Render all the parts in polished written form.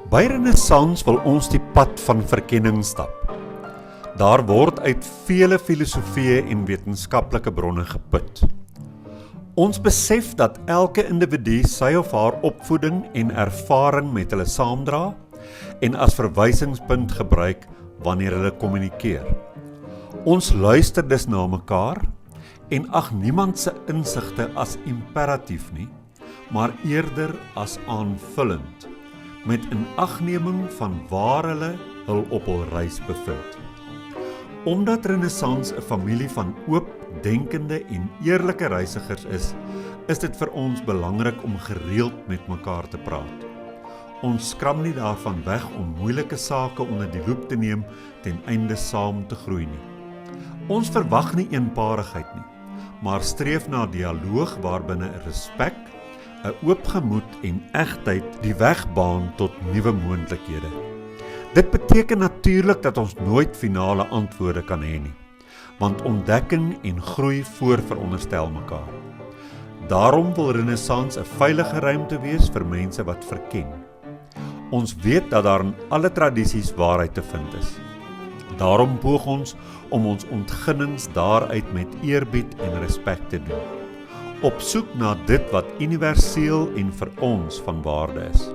By Renaissans wil ons die pad van verkenning stap. Daar word uit vele filosofieë en wetenskaplike bronne geput. Ons besef dat elke individu sy of haar opvoeding en ervaring met hulle saamdra en as verwysingspunt gebruik wanneer hulle kommunikeer. Ons luister dus na mekaar en ag niemand se insigte as imperatief nie, maar eerder as aanvullend, met inagneming van waar hulle hul op hul reis bevind. Omdat Renaissans 'n familie van oop, denkende en eerlike reisigers is dit vir ons belangrik om gereeld met mekaar te praat. Ons skram nie daarvan weg om moeilike sake onder die loep te neem ten einde saam te groei nie. Ons verwag nie eenparigheid nie, maar streef na dialoog waarbinne respek, 'n oop gemoed en egtheid die weg baan tot nuwe moontlikhede. Dit beteken natuurlik dat ons nooit finale antwoorde kan hê nie, want ontdekking en groei voorveronderstel mekaar. Daarom wil Renaissans 'n veilige ruimte wees vir mense wat verken. Ons weet dat daar in alle tradisies waarheid te vind is. Daarom poog ons om ons ontginnings daaruit met eerbied en respek te doen, op soek na dit wat universeel en vir ons van waarde is.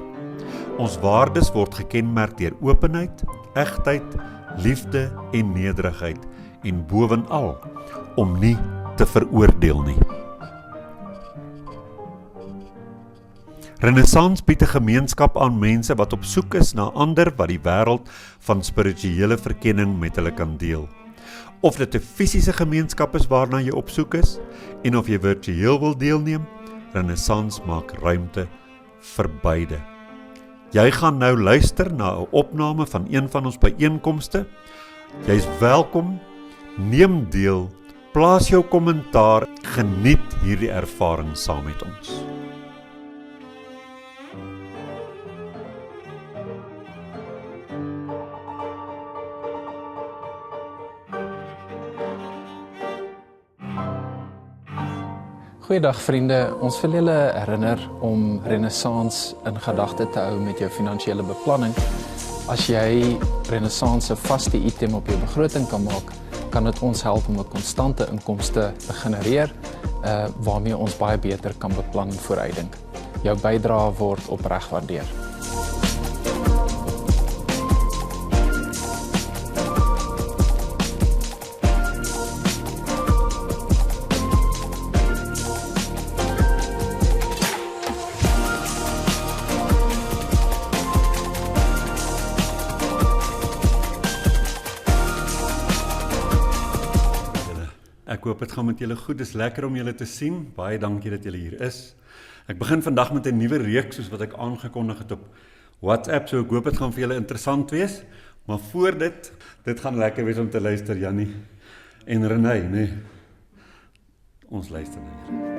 Ons waardes word gekenmerk deur openheid, egtheid, liefde en nederigheid en bovenal om nie te veroordeel nie. Renaissans bied 'n gemeenskap aan mense wat op soek is na ander wat die wêreld van spirituele verkenning met hulle kan deel. Of dit 'n fisiese gemeenskap is waarna jy op soek is, en of jy virtueel wil deelneem, Renaissans maak ruimte vir beide. Jy gaan nou luister na 'n opname van een van ons byeenkomste. Jy's welkom, neem deel, plaas jou kommentaar, geniet hierdie ervaring saam met ons. Goeiedag vriende, ons wil julle herinner om Renaissans in gedagte te hou met jou finansiële beplanning. As jy Renaissans 'n vaste item op jou begroting kan maak, kan dit ons help om 'n konstante inkomste te genereer, waarmee ons baie beter kan beplan en vooruitdink. Jou bydrae word opreg waardeer. Ek hoop dit gaan met julle goed, dis lekker om julle te sien, baie dankie dat julle hier is. Ek begin vandag met 'n nuwe reeks soos wat ek aangekondig het op WhatsApp, so ek hoop dit gaan vir julle interessant wees, maar voor dit gaan lekker wees om te luister, Jannie en Renée, nee. Ons luister nou hier.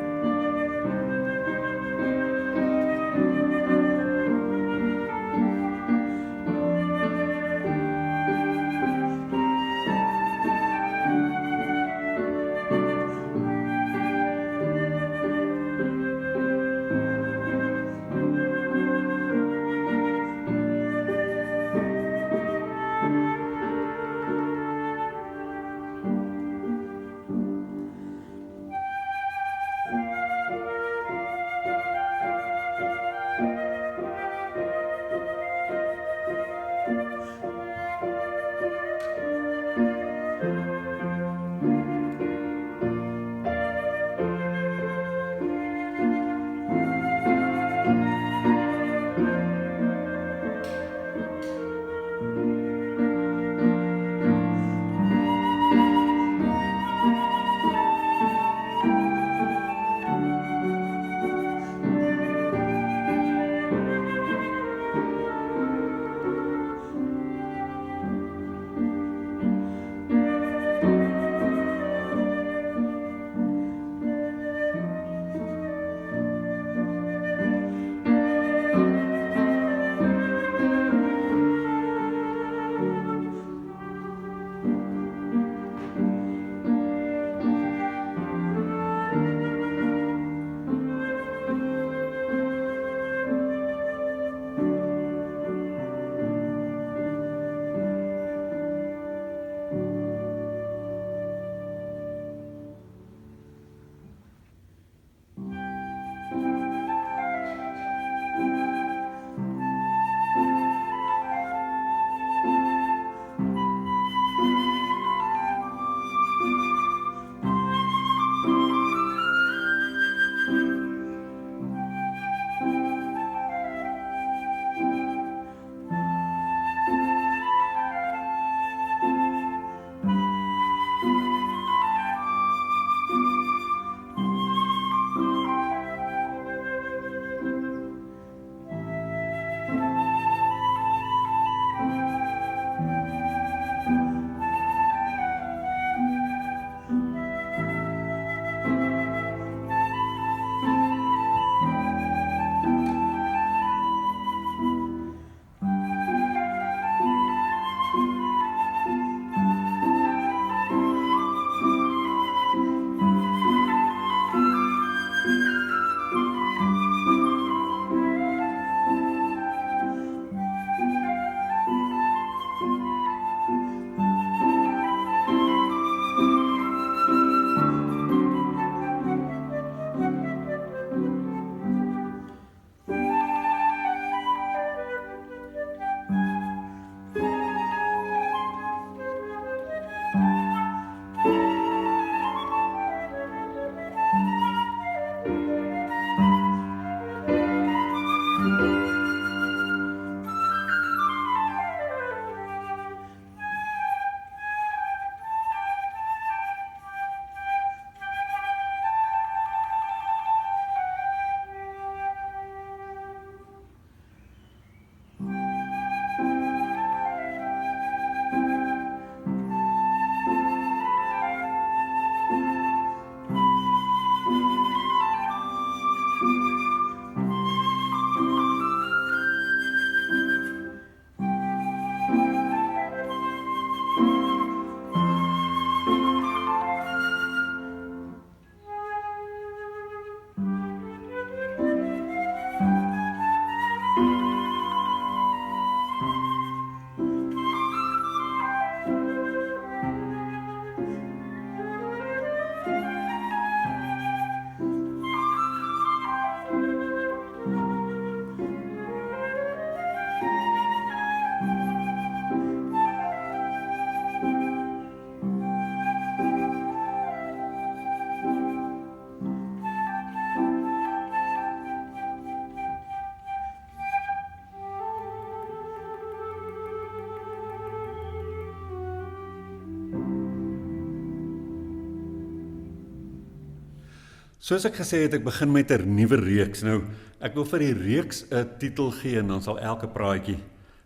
Soos ek gesê het, ek begin met 'n nuwe reeks. Nou, ek wil vir die reeks 'n titel gee en dan sal elke praatjie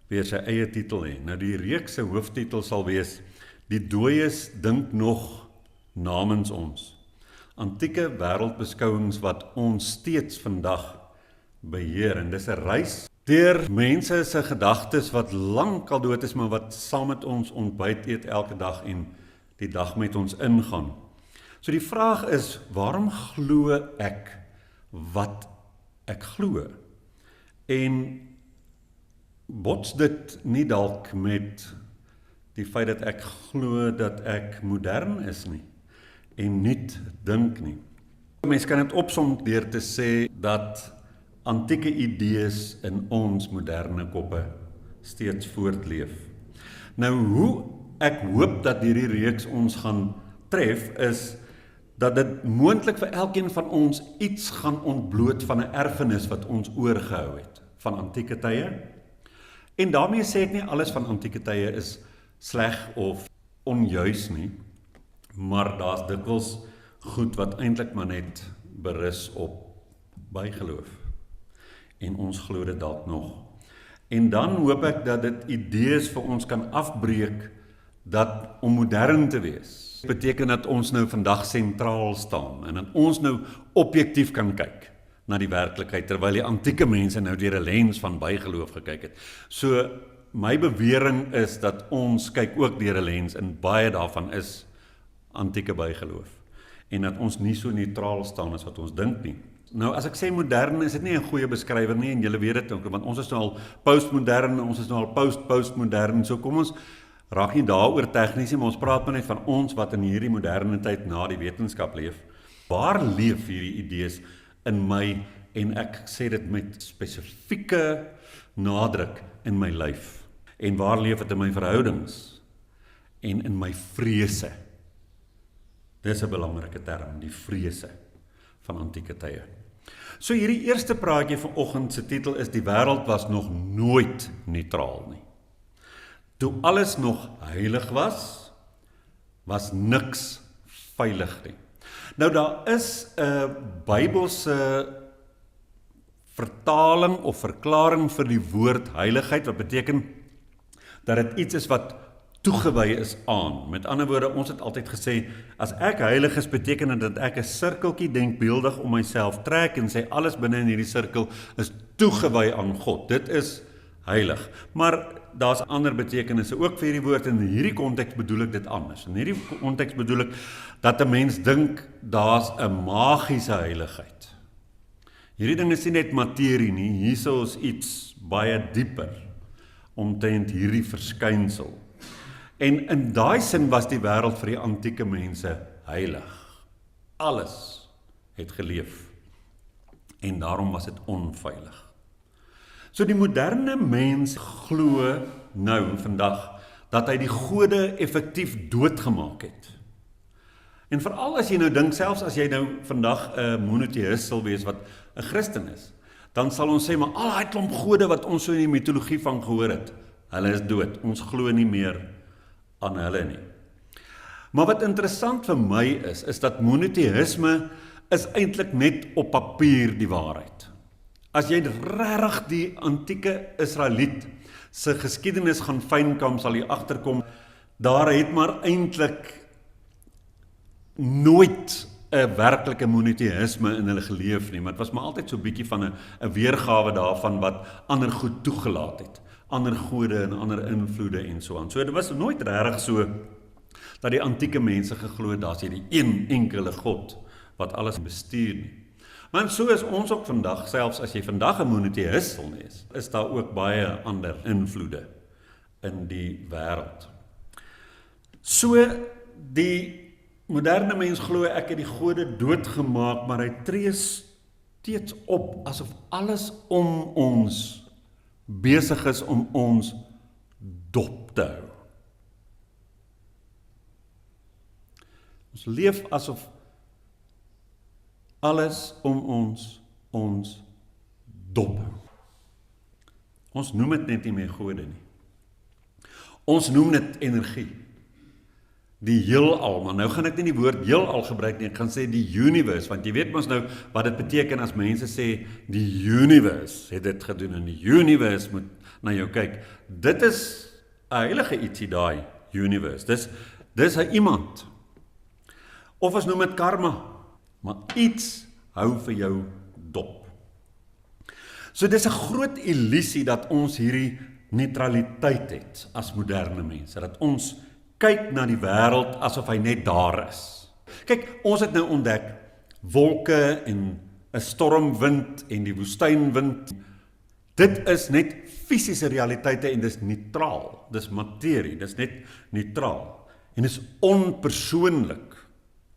weer sy eie titel hê. Nou die reeks se hooftitel sal wees Die dooies dink nog namens ons. Antieke wêreldbeskouings wat ons steeds vandag beheer. En dis 'n reis deur mense se gedagtes wat lank al dood is, maar wat saam met ons ontbyt eet elke dag en die dag met ons ingaan. So die vraag is, waarom glo ek wat ek glo? En bots dit nie dalk met die feit dat ek glo dat ek modern is nie en niet dink nie. Mens kan dit opsom deur te sê dat antieke idees in ons moderne koppe steeds voortleef. Nou hoe ek hoop dat hierdie reeks ons gaan tref is dat dit moontlik vir elkeen van ons iets gaan ontbloot van 'n erfenis wat ons oorgehou het van antieke tye. En daarmee sê ek nie alles van antieke tye is sleg of onjuis nie, maar daar's dikwels goed wat eintlik maar net berus op bygeloof. En ons glo dit dalk nog. En dan hoop ek dat dit idees vir ons kan afbreek dat om modern te wees beteken dat ons nou vandag sentraal staan en dat ons nou objektief kan kyk na die werklikheid, terwyl die antieke mense nou deur 'n lens van bygeloof gekyk het. So my bewering is dat ons kyk ook deur 'n lens en baie daarvan is antieke bygeloof en dat ons nie so neutraal staan as wat ons dink nie. Nou as ek sê modern is dit nie 'n goeie beskrywer nie en julle weet dit ook, want ons is nou al postmodern, ons is nou al postmodern, so kom ons raak nie daaroor tegnies nie, maar ons praat maar net van ons wat in hierdie moderne tyd na die wetenskap leef. Waar leef hierdie idees in my, en ek sê dit met spesifieke nadruk, in my lyf? En waar leef dit in my verhoudings? En in my vrese? Dis 'n belangrike term, die vrese van antieke tye. So hierdie eerste praatjie vanoggend se titel is Die wêreld was nog nooit neutraal nie. Toe alles nog heilig was, was niks veilig nie. Nou daar is 'n Bybelse vertaling of verklaring vir die woord heiligheid, wat beteken dat dit iets is wat toegewy is aan. Met ander woorde, ons het altyd gesê, as ek heilig is, beteken dit dat ek 'n sirkeltjie denkbeeldig om myself trek en sê alles binne in hierdie sirkel is toegewy aan God. Dit is heilig. Maar daar's ander betekenisse ook vir hierdie woord, en in hierdie konteks bedoel ek dit anders. In hierdie konteks bedoel ek dat 'n mens dink daar's 'n magiese heiligheid. Hierdie ding is nie net materie nie, hierso is iets baie dieper omtrent hierdie verskynsel. En in daai sin was die wêreld vir die antieke mense heilig. Alles het geleef. En daarom was dit onveilig. So die moderne mens glo nou vandag dat hy die gode effektief doodgemaak het. En veral as jy nou dink, selfs as jy nou vandag 'n monoteïst sal wees wat 'n Christen is, dan sal ons sê, maar al daai klomp gode wat ons so in die mitologie van gehoor het, hulle is dood. Ons glo nie meer aan hulle nie. Maar wat interessant vir my is dat monoteïsme is eintlik net op papier die waarheid. As jy regtig die antieke Israeliet se geskiedenis gaan fynkom, sal jy agterkom, daar het maar eintlik nooit 'n werklike monoteïsme in hulle geleef nie, maar dit was maar altyd so 'n bietjie van 'n weergawe daarvan wat ander goed toegelaat het, ander gode en ander invloede en so aan. So dit was nooit regtig so dat die antieke mense geglo het daar's hierdie een enkele God wat alles bestuur nie. Maar so is ons ook vandag, selfs as jy vandag 'n monoteïst sal wees, is daar ook baie ander invloede in die wêreld. So die moderne mens glo ek het die gode doodgemaak, maar hy tree steeds op asof alles om ons besig is om ons dop te hou. Ons leef asof alles om ons dop hou. Ons noem dit net nie meer gode nie. Ons noem dit energie. Die heelal, maar nou gaan ek nie die woord heelal gebruik nie, ek gaan sê die universe, want jy weet mos nou wat dit beteken as mense sê die universe het dit gedoen en die universe moet na jou kyk. Dit is 'n heilige ietsie daai universe. Dis 'n iemand. Of ons noem dit karma, maar iets hou vir jou dop. So dis 'n groot illusie dat ons hierdie neutraliteit het as moderne mense, dat ons kyk na die wêreld asof hy net daar is. Kyk, ons het nou ontdek wolke en 'n stormwind en die woestynwind. Dit is net fisiese realiteite en dis neutraal. Dis materie, dis net neutraal. En dis onpersoonlik.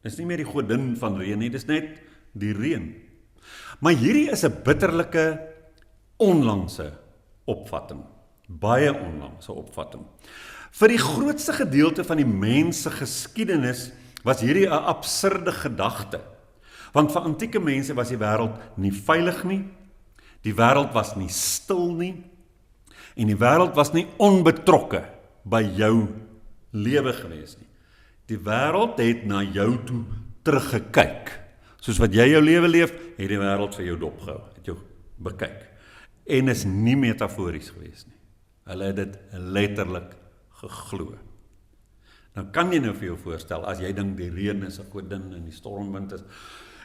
Dis nie meer die godin van reën nie, dis net die reën. Maar hierdie is 'n bitterlike onlangse opvatting. Baie onlangse opvatting. Vir die grootste gedeelte van die mens se geskiedenis was hierdie 'n absurde gedagte. Want vir antieke mense was die wêreld nie veilig nie, die wêreld was nie stil nie, en die wêreld was nie onbetrokke by jou lewe gewees nie. Die wêreld het na jou toe teruggekyk. Soos wat jy jou lewe leef, het die wêreld vir jou dopgehou, het jou bekyk. En is nie metafories gewees nie. Hulle het dit letterlik geglo. Nou kan jy nou vir jou voorstel, as jy dink die reën is 'n godin en die stormwind is,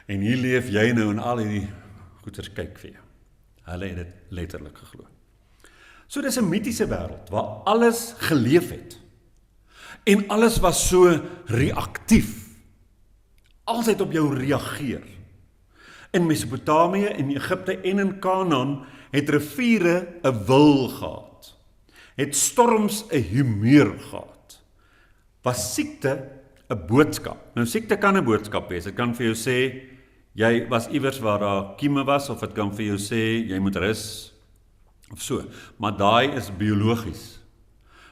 en hier leef jy nou en al hierdie goeters kyk vir jou. Hulle het dit letterlik geglo. So dis 'n mitiese wêreld, waar alles geleef het. En alles was so reaktief. Alles het op jou reageer. In Mesopotamië, in Egipte en in Kanaan het riviere 'n wil gehad. Het storms 'n humeur gehad. Was siekte 'n boodskap. Nou siekte kan 'n boodskap wees. Dit kan vir jou sê, jy was iewers waar daar kieme was, of dit kan vir jou sê, jy moet rus, of so. Maar daai is biologies.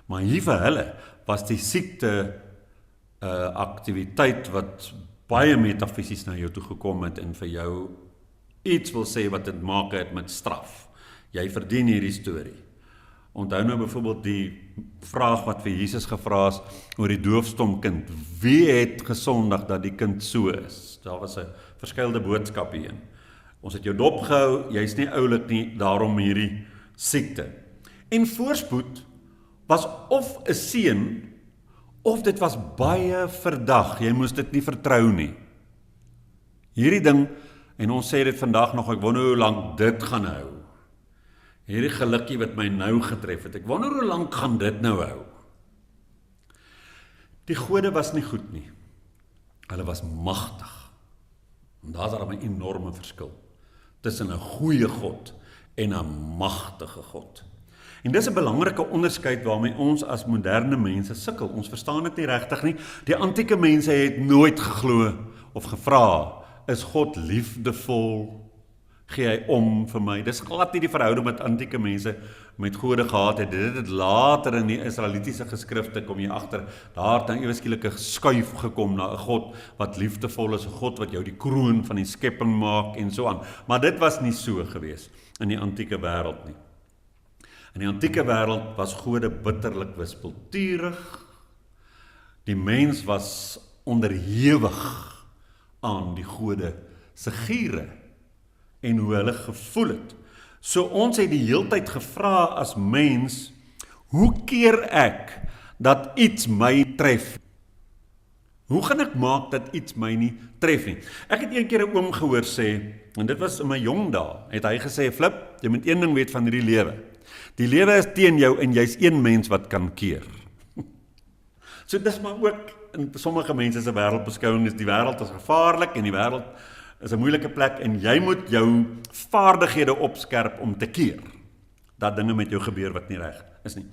Maar hier vir hulle was die siekte aktiwiteit wat baie metafisies na jou toe gekom het en vir jou iets wil sê wat dit maak het met straf. Jy verdien hierdie storie. Onthou nou byvoorbeeld die vraag wat vir Jesus gevra is oor die doofstom kind. Wie het gesondig dat die kind so is? Daar was 'n verskillende boodskap hierin. Ons het jou dopgehou, jy's nie oulik nie, daarom hierdie siekte. En voorspoed was of 'n seën, of dit was baie verdag. Jy moes dit nie vertrou nie. Hierdie ding, en ons sê dit vandag nog, ek wonder hoe lank dit gaan hou. Hierdie gelukkie wat my nou getref het, ek wonder hoe lank gaan dit nou hou. Die gode was nie goed nie. Hulle was magtig. En daar is daar 'n enorme verskil tussen 'n goeie God en 'n magtige God. En dis 'n belangrike onderskeid waarmee ons as moderne mense sukkel. Ons verstaan dit nie regtig nie. Die antieke mense het nooit geglo of gevra, is God liefdevol? Gee hy om vir my? Dis glad nie die verhouding wat antieke mense met gode gehad het. Dit het later in die Israelitiese geskrifte kom jy agter, daar het dan ewe skielik 'n skuif gekom na 'n God wat liefdevol is, 'n God wat jou die kroon van die skepping maak en so aan. Maar dit was nie so gewees in die antieke wêreld nie. In die antieke wêreld was gode bitterlik wispelturig. Die mens was onderhewig aan die gode se giere en hoe hulle gevoel het. So ons het die heeltyd gevra as mens, hoe keer ek dat iets my tref? Hoe gaan ek maak dat iets my nie tref nie? Ek het een keer 'n oom gehoor sê, en dit was in my jong dae, het hy gesê, Flip, jy moet een ding weet van hierdie lewe. Die lewe is teen jou en jy's een mens wat kan keer. So dis maar ook in sommige mense se wêreldbeskouing is die wêreld is gevaarlik en die wêreld is 'n moeilike plek en jy moet jou vaardighede opskerp om te keer dat dinge met jou gebeur wat nie reg is nie.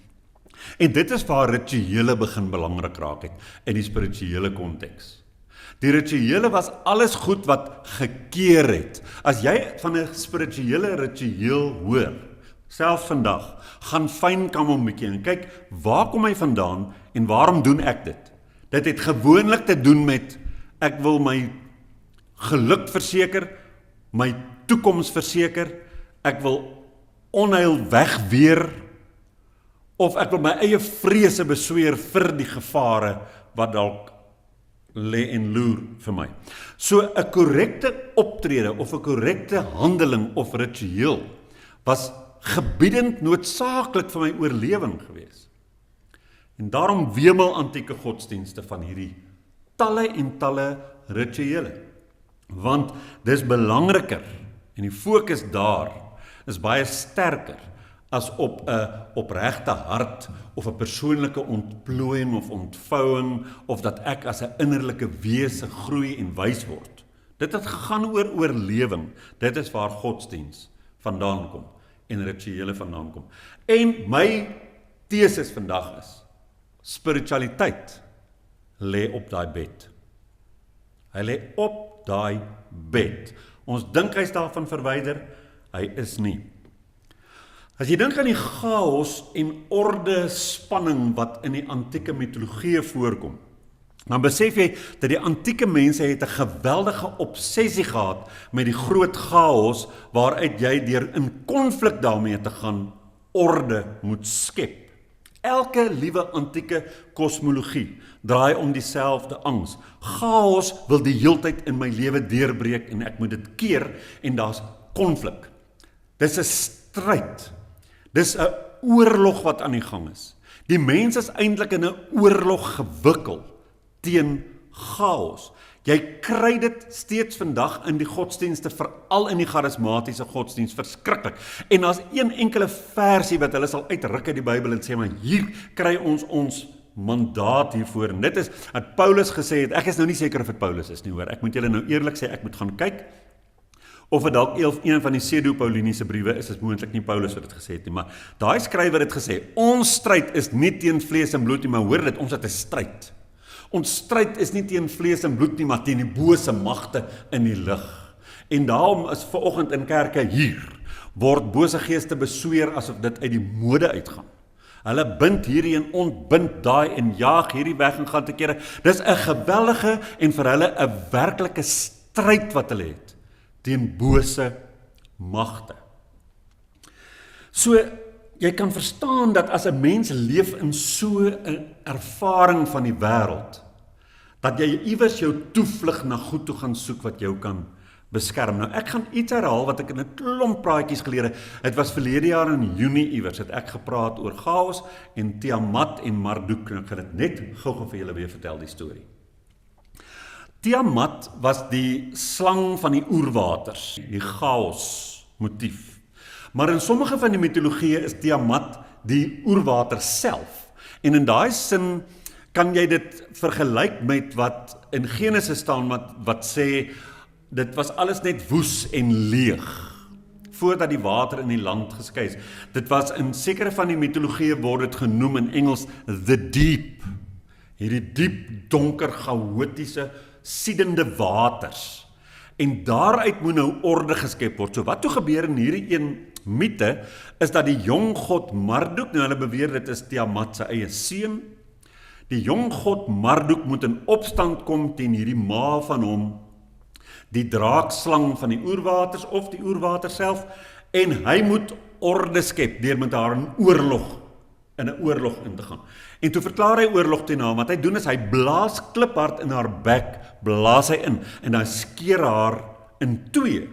En dit is waar rituele begin belangrik raak het in die spirituele konteks. Die rituele was alles goed wat gekeer het. As jy van 'n spirituele ritueel hoor, selfs vandag, gaan fynkom 'n bietjie en kyk, waar kom hy vandaan en waarom doen ek dit? Dit het gewoonlik te doen met, ek wil my geluk verseker, my toekoms verseker, ek wil onheil wegweer, of ek wil my eie vrese besweer vir die gevare wat dalk lê en loer vir my. So 'n korrekte optrede of 'n korrekte handeling of ritueel was gebiedend noodsaaklik vir my oorlewing gewees. En daarom wemel antieke godsdienste van hierdie talle en talle rituele. Want dis belangriker en die fokus daar is baie sterker as op 'n opregte hart of 'n persoonlike ontplooiing of ontvouing of dat ek as 'n innerlike wese groei en wys word. Dit het gegaan oor oorlewing. Dit is waar godsdiens vandaan kom en rituele vandaan kom. En my teses vandag is, spiritualiteit lê op daai bed. Hy lê op daai bed. Ons dink hy's daarvan verwyder, hy is nie. As jy dink aan die chaos en orde spanning wat in die antieke mitologie voorkom, dan besef jy dat die antieke mense het 'n geweldige obsessie gehad met die groot chaos waaruit jy deur in konflik daarmee te gaan orde moet skep. Elke liewe antieke kosmologie draai om dieselfde angs. Chaos wil die heeltyd in my lewe deurbreek en ek moet dit keer en daar's konflik. Dis 'n stryd. Dis 'n oorlog wat aan die gang is. Die mens is eintlik in 'n oorlog gewikkel teen chaos. Jy kry dit steeds vandag in die godsdienste, veral in die charismatiese godsdienst, verskriklik. En daar's een enkele versie wat hulle sal uitruk uit die Bybel en sê, maar hier kry ons mandaat hiervoor. En dit is wat Paulus gesê het. Ek is nou nie seker of dit Paulus is nie, hoor. Ek moet julle nou eerlik sê, ek moet gaan kyk of dit dalk een van die Pseudo-Pauliniese briewe is moontlik nie Paulus wat dit gesê het nie, maar daai skrywer het gesê, ons stryd is nie teen vlees en bloed nie, maar hoor dit, ons het 'n stryd. Ons stryd is nie teen vlees en bloed nie, maar teen die bose magte in die lig. En daarom is vanoggend in kerke hier, word bose geeste besweer asof dit uit die mode uitgaan. Hulle bind hierdie en ontbind daai en jaag hierdie weg en gaan te kere. Dis 'n geweldige en vir hulle 'n werklike stryd wat hulle het teen bose magte. So, jy kan verstaan dat as 'n mens leef in so 'n ervaring van die wêreld, dat jy iewers jou toevlug na goed toe gaan soek wat jou kan beskerm. Nou ek gaan iets herhaal wat ek in 'n klomp praatjies geleer het. Dit was verlede jaar in Junie iewers het ek gepraat oor Chaos en Tiamat en Marduk. Ek gaan dit net gou-gou vir julle weer vertel die storie. Tiamat was die slang van die oerwaters, die chaos motief. Maar in sommige van die mitologieë is Tiamat die oerwater self. En in daai sin kan jy dit vergelyk met wat in Genesis staan wat sê, dit was alles net woes en leeg, voordat die water in die land geskei is. Dit was in sekere van die mitologieë word dit genoem in Engels the deep. Hierdie diep, donker, chaotiese, siedende waters. En daaruit moet nou orde geskep word. So wat toe gebeur in hierdie een mite, is dat die jong god Marduk, nou hulle beweer dit is Tiamat se eie seun, die jong god Marduk moet in opstand kom teen hierdie ma van hom, die draakslang van die oerwaters of die oerwater self, en hy moet orde skep deur met haar in 'n oorlog in te gaan. En toe verklaar hy oorlog teen haar, wat hy doen is hy blaas kliphard in haar bek, blaas hy in, en dan skeer haar in twee,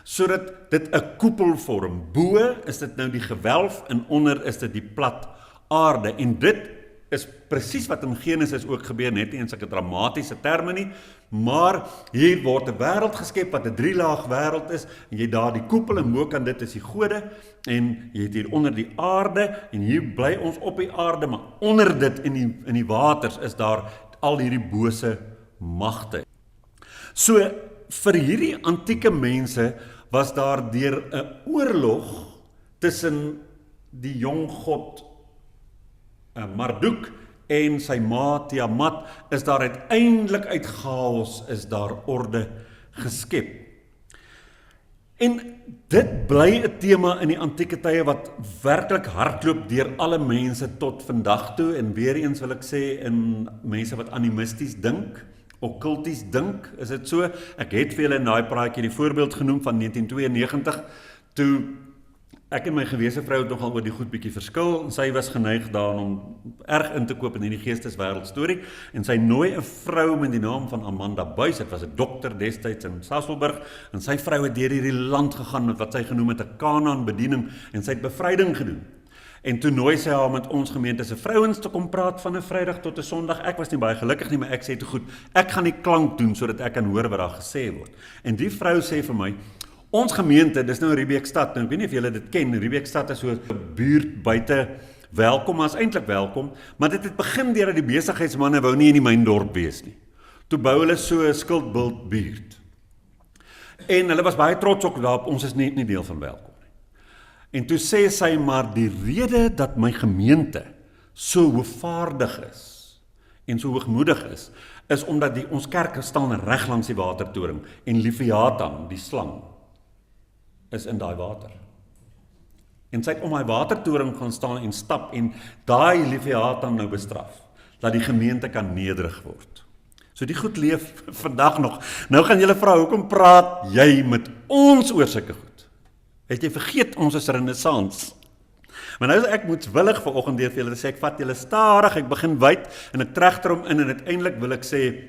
sodat dit 'n koepel vorm. Bo is dit nou die gewelf en onder is dit die plat aarde. En dit is presies wat in Genesis ook gebeur, net nie in sulke dramatiese terme nie, maar hier word 'n wêreld geskep wat 'n 3-laag wêreld is, en jy daar die koepel en bo kan dit is die gode, en jy het hier onder die aarde, en hier bly ons op die aarde, maar onder dit in die waters is daar al hierdie bose magte. So, vir hierdie antieke mense was daar deur 'n oorlog tussen die jong god Marduk en sy ma Tiamat, is daar uiteindelik uit chaos is daar orde geskep. En dit bly 'n tema in die antieke tye wat werklik hardloop deur alle mense tot vandag toe, en weer eens wil ek sê in mense wat animisties dink, okkulties dink, is dit so. Ek het vir julle in daai praatjie die voorbeeld genoem van 1992, toe ek en my gewese vrou het nogal oor die goed bietjie verskil, en sy was geneig daaraan om erg in te koop in hierdie geesteswêreld storie, en sy nooi 'n vrou met die naam van Amanda Buys, dit was 'n dokter destyds in Sasolburg, en sy vrou het deur hierdie land gegaan met wat sy genoem het 'n Kanaan bediening, en sy het bevryding gedoen. En toe nooi sy haar met ons gemeente se vrouens te kom praat van 'n Vrydag tot 'n Sondag. Ek was nie baie gelukkig nie, maar ek sê toe goed, ek gaan die klank doen sodat ek kan hoor wat daar gesê word. En die vrou sê vir my, ons gemeente, dis nou Riebeekstad, nou ek weet nie of julle dit ken, Riebeekstad is so 'n buurt buite Welkom, maar is eintlik Welkom, maar dit het begin deur dat die besigheidsmanne wou nie in die myndorp wees nie. Toe bou hulle so 'n skildbult buurt. En hulle was baie trots ook daarop, ons is nie deel van Welkom nie. En toe sê sy, maar die rede dat my gemeente so hoogvaardig is en so hoogmoedig is omdat ons kerk staan reg langs die watertoring en Leviathan, die slang, is in daai water. En sy het om daai watertoring gaan staan en stap en daai Leviathan nou bestraf, dat die gemeente kan nederig word. So die goed leef vandag nog. Nou gaan julle vra, hoekom praat jy met ons oor sulke goed? Het jy vergeet ons is Renaissance? Maar nou is ek moedswillig vanoggend deur vir julle sê, ek vat julle stadig, ek begin wyd en ek trechter hom in en uiteindelik wil ek sê,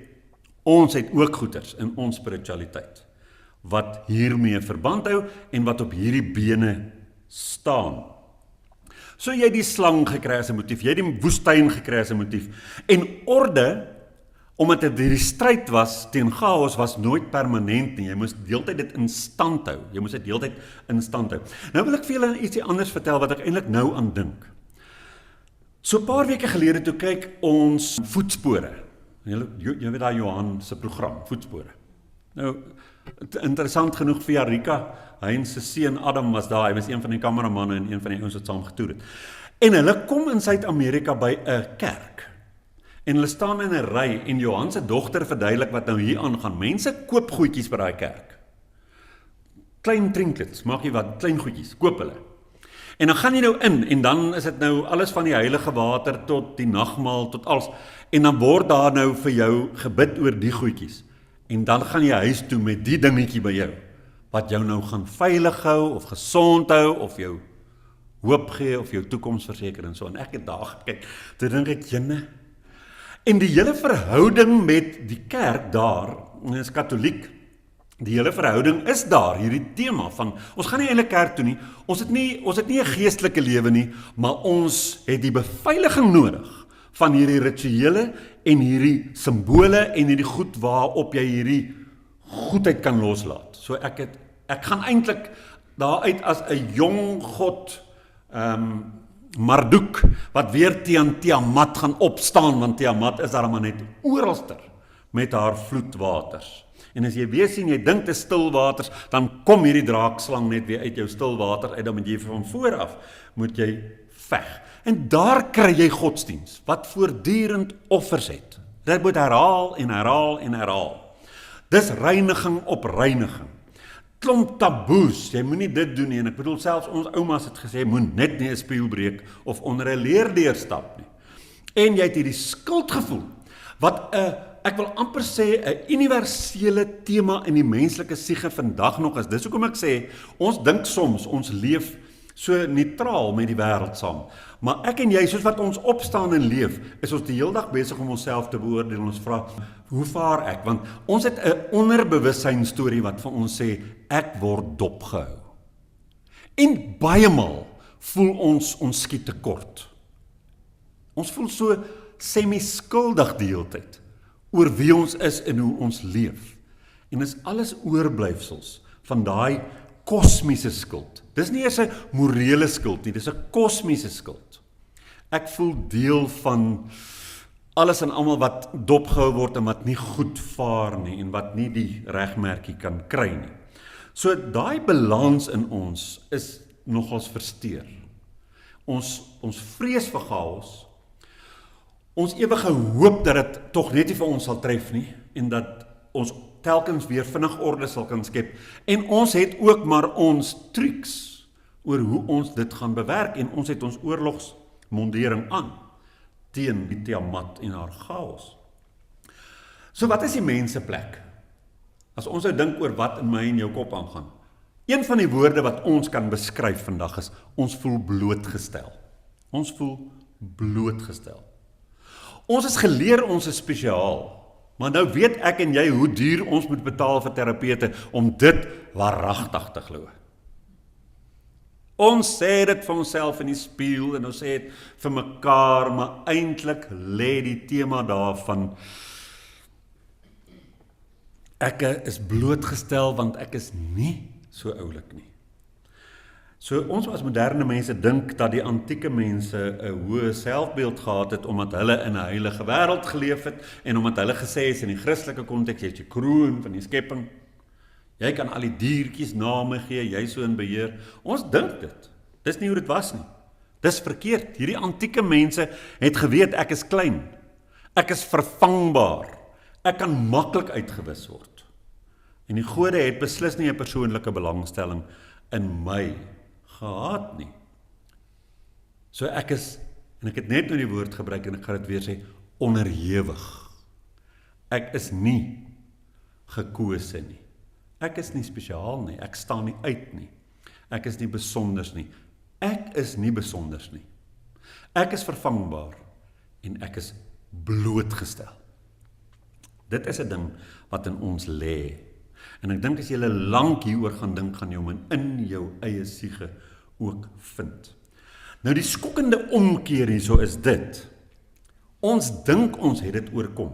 ons het ook goeders in ons spiritualiteit wat hiermee verband hou en wat op hierdie bene staan. So jy die slang gekry as 'n motief, jy die woestyn gekry as 'n motief, en orde, omdat dit die stryd was teen chaos, was nooit permanent nie, jy moes deeltyd dit in stand hou, Nou wil ek vir julle ietsie anders vertel wat ek eintlik nou aan dink. So 'n paar weke gelede toe kyk ons voetspore, jy weet daai Johan se program, voetspore. Nou, interessant genoeg via Rika, Heinz se seun Adam was daar, hy was een van die kameramanne en een van die ouens wat saam getoer het. En hulle kom in Suid-Amerika by 'n kerk. En hulle staan in 'n ry en Johan se dogter verduidelik wat nou hier aangaan. Mense koop goedjies by daai kerk. Klein trinkets, maak jy wat, klein goedjies, koop hulle. En dan gaan jy nou in en dan is dit nou alles van die heilige water tot die nagmaal tot alles. En dan word daar nou vir jou gebid oor die goedjies. En dan gaan jy huis toe met die dingetjie by jou wat jou nou gaan veilig hou of gesond hou of jou hoop gee of jou toekoms verseker en so. En ek het daar gekyk, toe dink ek, jene. En die hele verhouding met die kerk daar, en is katholiek, die hele verhouding is daar, hierdie tema van, ons gaan nie eintlik kerk toe nie, ons het nie 'n geestelike lewe nie, maar ons het die beveiliging nodig van hierdie rituele en hierdie simbole en hierdie goed waarop jy hierdie goedheid kan loslaat. So ek gaan eintlik daaruit as 'n jong god, Marduk, wat weer teen Tiamat gaan opstaan, want Tiamat is daar maar net oralster met haar vloedwaters. En as jy weer sien, jy dink dit is stilwaters, dan kom hierdie draakslang net weer uit jou stilwater uit, dan moet jy van vooraf, moet jy veg. En daar kry jy godsdiens, wat voortdurend offers het. Dit moet herhaal en herhaal en herhaal. Dis reiniging op reiniging. Klomp taboes, jy moet nie dit doen nie, en ek bedoel selfs ons oumas het gesê, moet net nie 'n spieël breek of onder 'n leerdeur stap nie. En jy het hierdie skuldgevoel, wat ek wil amper sê 'n universele tema in die menslike siege vandag nog is. Dis hoekom ek sê, ons dink soms, ons leef so neutraal met die wêreld saam. Maar ek en jy, soos wat ons opstaan en leef, is ons die hele dag besig om onsself te beoordeel. Ons vra, hoe vaar ek? Want ons het 'n onderbewussyn storie wat vir ons sê, ek word dopgehou. En baie maal voel ons skiet tekort. Ons voel so semi-skuldig die hele tyd oor wie ons is en hoe ons leef. En is alles oorblyfsels van daai kosmiese skuld. Dis nie eers 'n morele skuld nie, dis 'n kosmiese skuld. Ek voel deel van alles en almal wat dopgehou word en wat nie goed vaar nie en wat nie die regmerkie kan kry nie. So daai balans in ons is nogals versteur. Ons vrees vir chaos, ons ewige hoop dat dit tog net nie vir ons sal tref nie en dat ons telkens weer vinnig orde sal kan skep. En ons het ook maar ons trucs oor hoe ons dit gaan bewerk, en ons het ons oorlogsmondering aan teen die Tiamat en haar chaos. So wat is die mens se plek? As ons nou dink oor wat in my en jou kop aangaan, een van die woorde wat ons kan beskryf vandag is, ons voel blootgestel. Ons voel blootgestel. Ons is geleer ons is spesiaal, maar nou weet ek en jy hoe duur ons moet betaal vir terapeute om dit waaragtig te glo. Ons sê dit vir onsself in die spieël en ons sê dit vir mekaar, maar eintlik lê die tema daarvan, ek is blootgestel want ek is nie so oulik nie. So ons as moderne mense dink dat die antieke mense 'n hoë selfbeeld gehad het omdat hulle in 'n heilige wêreld geleef het en omdat hulle gesê is in die Christelike konteks jy het die kroon van die skepping. Jy kan al die diertjies name gee, jy so in beheer. Ons dink dit. Dis nie hoe dit was nie. Dis verkeerd. Hierdie antieke mense het geweet ek is klein. Ek is vervangbaar. Ek kan maklik uitgewis word. En die gode het beslis nie 'n persoonlike belangstelling in my gehad nie. So ek is, en ek het net nou die woord gebruik en ek gaan dit weer sê, onderhewig. Ek is nie gekose nie. Ek is nie spesiaal nie, ek staan nie uit nie. Ek is nie besonders nie. Ek is nie besonders nie. Ek is vervangbaar en ek is blootgestel. Dit is 'n ding wat in ons lê. En ek dink as jy lank hieroor gaan dink, gaan jy hom in jou eie siege ook vind. Nou die skokkende omkeer hierso is dit. Ons dink ons het dit oorkom.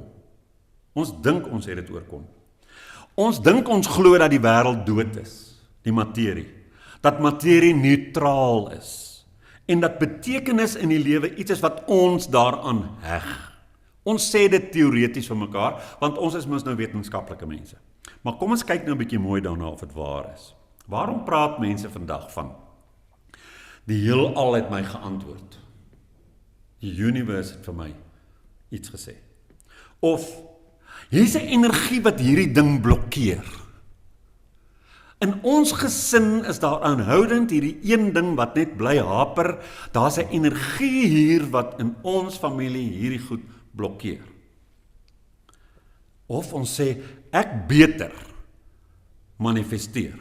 Ons dink ons het dit oorkom. Ons dink ons glo dat die wêreld dood is, die materie. Dat materie neutraal is. En dat betekenis in die lewe iets is wat ons daaraan heg. Ons sê dit teoreties vir mekaar, want ons is mos nou wetenskaplike mense. Maar kom ons kyk nou 'n bietjie mooi daarna of dit waar is. Waarom praat mense vandag van die heelal het my geantwoord? Die universe het vir my iets gesê. Of hier's 'n energie wat hierdie ding blokkeer. In ons gesin is daar aanhoudend hierdie een ding wat net bly haper. Daar's 'n energie hier wat in ons familie hierdie goed blokkeer. Of ons sê, ek beter manifesteer,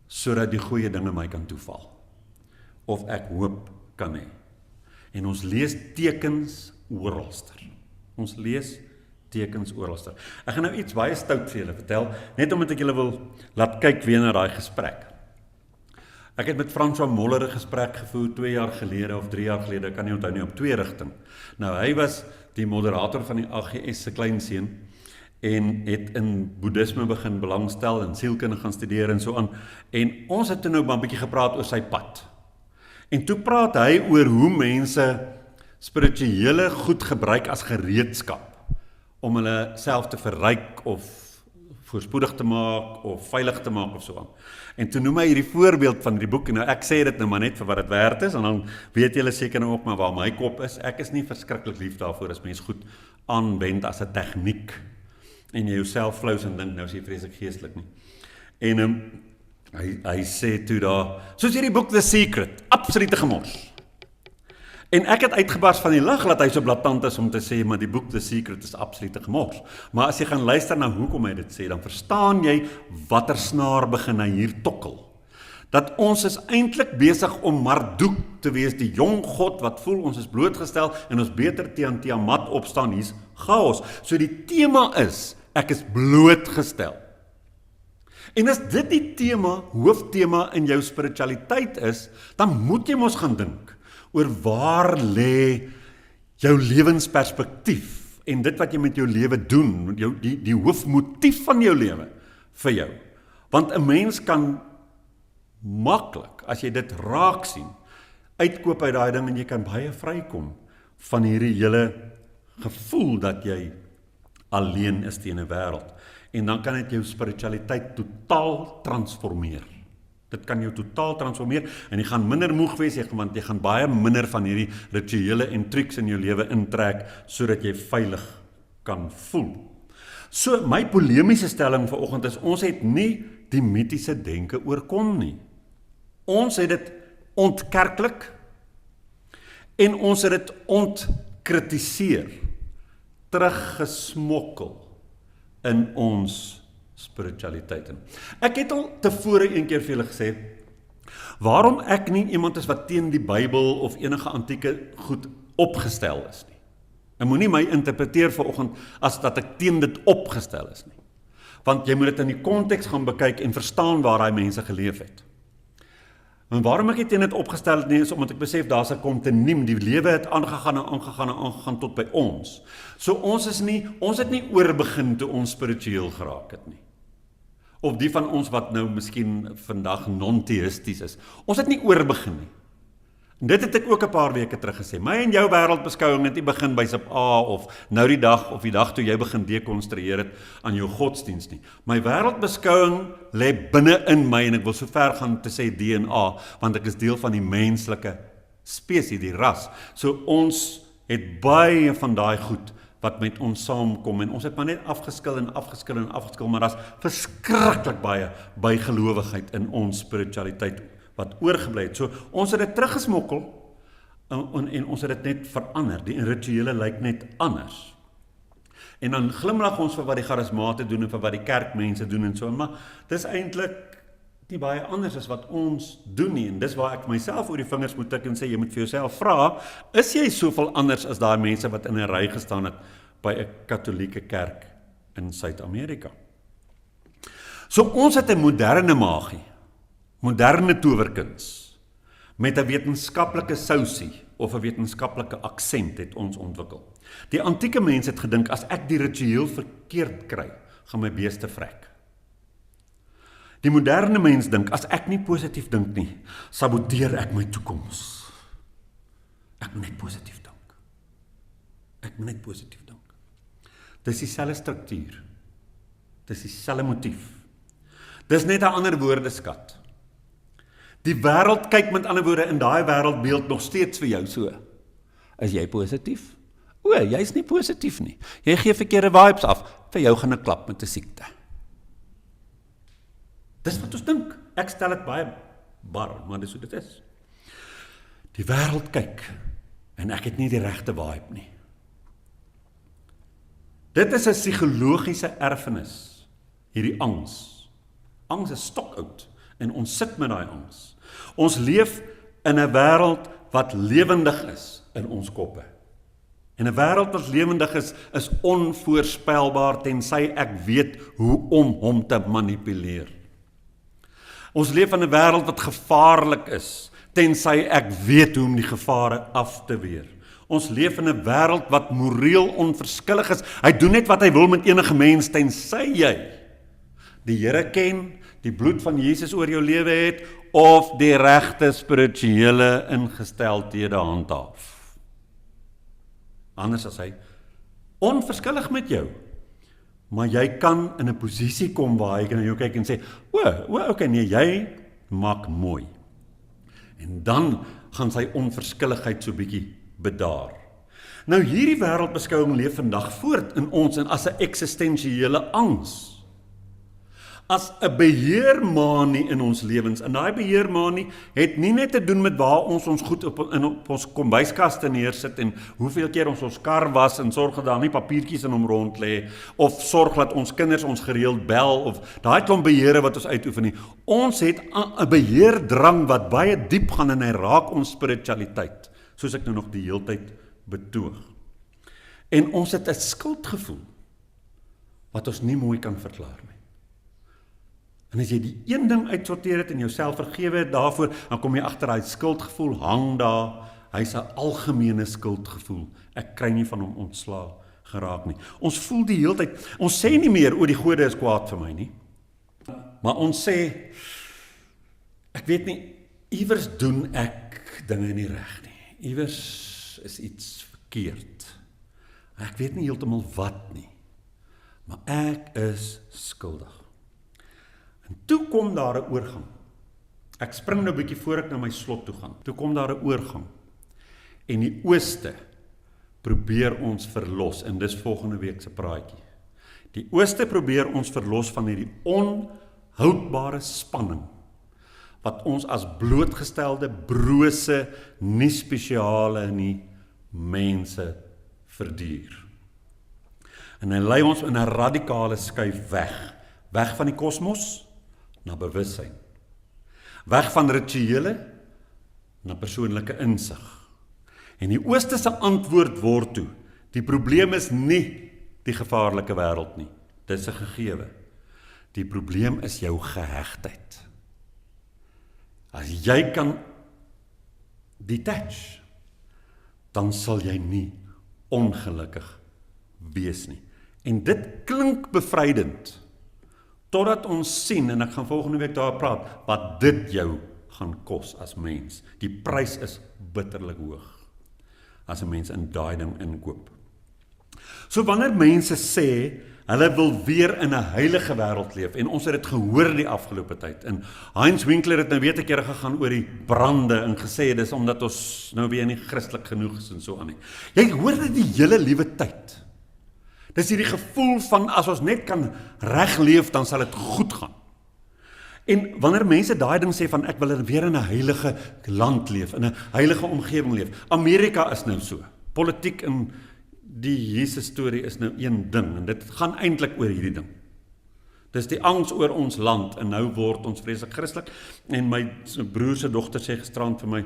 sodat die goeie dinge my kan toeval. Of ek hoop kan hê. En ons lees tekens oralster. Ons lees tekens oralster. Ek gaan nou iets baie stout vir julle vertel, net omdat ek julle wil laat kyk weer na daai gesprek. Ek het met François Moller 'n gesprek gevoer 2 jaar gelede of 3 jaar gelede, ek kan nie onthou nie, op 2 rigting. Nou hy was die moderator van die AGS se kleinseun en het in boeddhisme begin belangstel en sielkunde gaan studeer en so aan. En ons het toe nou maar 'n bietjie gepraat oor sy pad. En toe praat hy oor hoe mense spirituele goed gebruik as gereedskap om hulle self te verryk of voorspoedig te maak of veilig te maak of so aan. En toe noem hy hierdie voorbeeld van die boek, en nou ek sê dit nou maar net vir wat dit werd is, en dan weet julle seker nou ook maar waar my kop is. Ek is nie verskriklik lief daarvoor as mens goed aanwend as 'n tegniek, en jy jouself flous en dink, nou is jy vreeslik geestelik nie. En hy sê toe daar, soos hierdie boek The Secret, absolute gemors. En ek het uitgebars van die lag dat hy so blaatant is om te sê, maar die boek The Secret is absolute gemors. Maar as jy gaan luister na hoekom hy dit sê, dan verstaan jy watter snaar begin hy hier tokkel. Dat ons is eintlik besig om Marduk te wees, die jong god wat voel ons is blootgestel en ons beter teen Tiamat opstaan, hier's chaos. So die tema is, ek is blootgestel. En as dit die tema, hooftema in jou spiritualiteit is, dan moet jy mos gaan dink oor waar lê jou lewensperspektief en dit wat jy met jou lewe doen, die hoofmotief van jou lewe vir jou. Want 'n mens kan maklik, as jy dit raak sien, uitkoop uit daai ding en jy kan baie vrykom van hierdie hele gevoel dat jy alleen is teen 'n wêreld. En dan kan dit jou spiritualiteit totaal transformeer. Dit kan jou totaal transformeer en jy gaan minder moeg wees, want jy gaan baie minder van hierdie rituele en trucs in jou lewe intrek, sodat jy veilig kan voel. So, my polemiese stelling vanoggend is, ons het nie die mitiese denke oorkom nie. Ons het dit ontkerklik en ons het dit ontkritiseer, teruggesmokkel in ons spiritualiteit. Ek het al tevore een keer vir julle gesê, waarom ek nie iemand is wat teen die Bybel of enige antieke goed opgestel is nie. En moenie my interpreteer vanoggend as dat ek teen dit opgestel is nie. Want jy moet dit in die konteks gaan bekyk en verstaan waar daai mense geleef het. En waarom ek nie teen dit opgestel het nie, is omdat ek besef daar's 'n kontinuum, die lewe het aangegaan en aangegaan en aangegaan tot by ons. So ons het nie oorbegin toe ons spiritueel geraak het nie. Of die van ons wat nou miskien vandag non-theïsties is. Ons het nie oorbegin nie. En dit het ek ook 'n paar weke terug gesê. My en jou wêreldbeskouing het nie begin by sub A of nou die dag of die dag toe jy begin dekonstrueer het aan jou godsdiens nie. My wêreldbeskouing lê binne in my en ek wil so ver gaan te sê DNA, want ek is deel van die menslike spesies, die ras. So ons het baie van daai goed wat met ons saamkom en ons het maar net afgeskil, maar daar's verskriklik baie bygelowigheid in ons spiritualiteit wat oorgebly het. So ons het dit teruggesmokkel en ons het dit net verander. Die rituele lyk net anders. En dan glimlag ons vir wat die charismate doen en vir wat die kerkmense doen en so, maar dis eintlik nie baie anders as wat ons doen nie. En dis waar ek myself oor die vingers moet tik en sê, jy moet vir jouself vra, is jy soveel anders as daai mense wat in 'n ry gestaan het by 'n katolieke kerk in Suid-Amerika? So ons het 'n moderne magie, moderne towerkuns, met 'n wetenskaplike sousie of 'n wetenskaplike aksent het ons ontwikkel. Die antieke mense het gedink, as ek die ritueel verkeerd kry, gaan my beeste vrek. Die moderne mens dink, as ek nie positief dink nie, saboteer ek my toekoms. Ek moet net positief dink. Ek moet net positief dink. Dis dieselfde struktuur. Dis dieselfde motief. Dis net 'n ander woordeskat. Die wêreld kyk met ander woorde in daai wêreldbeeld nog steeds vir jou so. Is jy positief? O, jy's nie positief nie. Jy gee verkeerde vibes af. Vir jou gaan 'n klap met 'n siekte. Dis wat ons dink. Ek stel dit baie bar, maar dis hoe dit is. Die wêreld kyk en ek het nie die regte vibe nie. Dit is 'n psigologiese erfenis, hierdie angs. Angs is stokoud en ons sit met daai angs. Ons leef in 'n wêreld wat lewendig is in ons koppe. En 'n wêreld wat lewendig is onvoorspelbaar tensy ek weet hoe om hom te manipuleer. Ons leef in 'n wêreld wat gevaarlik is, tensy ek weet hoe om die gevare af te weer. Ons leef in 'n wêreld wat moreel onverskillig is. Hy doen net wat hy wil met enige mens, tensy jy die Here ken, die bloed van Jesus oor jou lewe het, of die regte spirituele ingesteldhede handhaaf. Anders as hy onverskillig met jou. Maar jy kan in 'n posisie kom waar hy na jou kyk en sê, okay, nee, jy maak mooi. En dan gaan sy onverskilligheid so bietjie bedaar. Nou hierdie wêreldbeskouing leef vandag voort in ons en as 'n eksistensiële angs. As 'n beheermanie in ons lewens. En daai beheermanie het nie net te doen met waar ons goed op ons kombuiskaste neersit en hoeveel keer ons kar was en sorg dat daar nie papiertjies in hom rond lê of sorg dat ons kinders ons gereeld bel of daai klomp beheere wat ons uitoefen nie. Ons het 'n beheerdrang wat baie diep gaan en hy raak ons spiritualiteit, soos ek nou nog die heeltyd betoog. En ons het 'n skuldgevoel wat ons nie mooi kan verklaar nie. En as jy die een ding uitsorteer het en jouself vergewe het daarvoor, dan kom jy agter daai skuldgevoel hang daar. Hy's 'n algemene skuldgevoel. Ek kry nie van hom ontslae geraak nie. Ons voel die hele tyd, ons sê nie meer die gode is kwaad vir my nie. Maar ons sê, ek weet nie, iewers doen ek dinge nie reg nie. Iewers is iets verkeerd. Ek weet nie heeltemal wat nie. Maar ek is skuldig. En toe kom daar 'n oorgang. Ek spring nou 'n bietjie voor ek na my slot toe gaan. Toe kom daar 'n oorgang. En die ooste probeer ons verlos, en dis volgende week se praatjie. Die Ooste probeer ons verlos van hierdie onhoudbare spanning, wat ons as blootgestelde, brose, nie spesiale nie, mense verduur. En hy lei ons in 'n radikale skuif weg van die kosmos na bewussyn, weg van rituele na persoonlike insig. En die Ooste se antwoord word toe, die probleem is nie die gevaarlike wêreld nie, dit is 'n gegewe. Die probleem is jou gehegtheid. As jy kan detach, dan sal jy nie ongelukkig wees nie. En dit klink bevrydend, totdat ons sien, en ek gaan volgende week daar praat, wat dit jou gaan kos as mens. Die prys is bitterlik hoog, as 'n mens in daai ding inkoop. So wanneer mense sê, hulle wil weer in 'n heilige wêreld leef, en ons het dit gehoor die afgelope tyd, en Heinz Winkler het nou weer 'n keer gegaan oor die brande, en gesê, dis omdat ons nou weer nie Christelik genoeg is, en so aan nie. Jy hoor dit die hele liewe tyd. Dis hierdie gevoel van, as ons net kan reg leef, dan sal dit goed gaan. En wanneer mense daai ding sê van, ek wil weer in 'n heilige land leef, in 'n heilige omgewing leef. Amerika is nou so. Politiek in die Jesus storie is nou een ding, en dit gaan eintlik oor hierdie ding. Dis die angs oor ons land, en nou word ons vreeslik Christelik, en my broer se dogter sê gisterand vir my,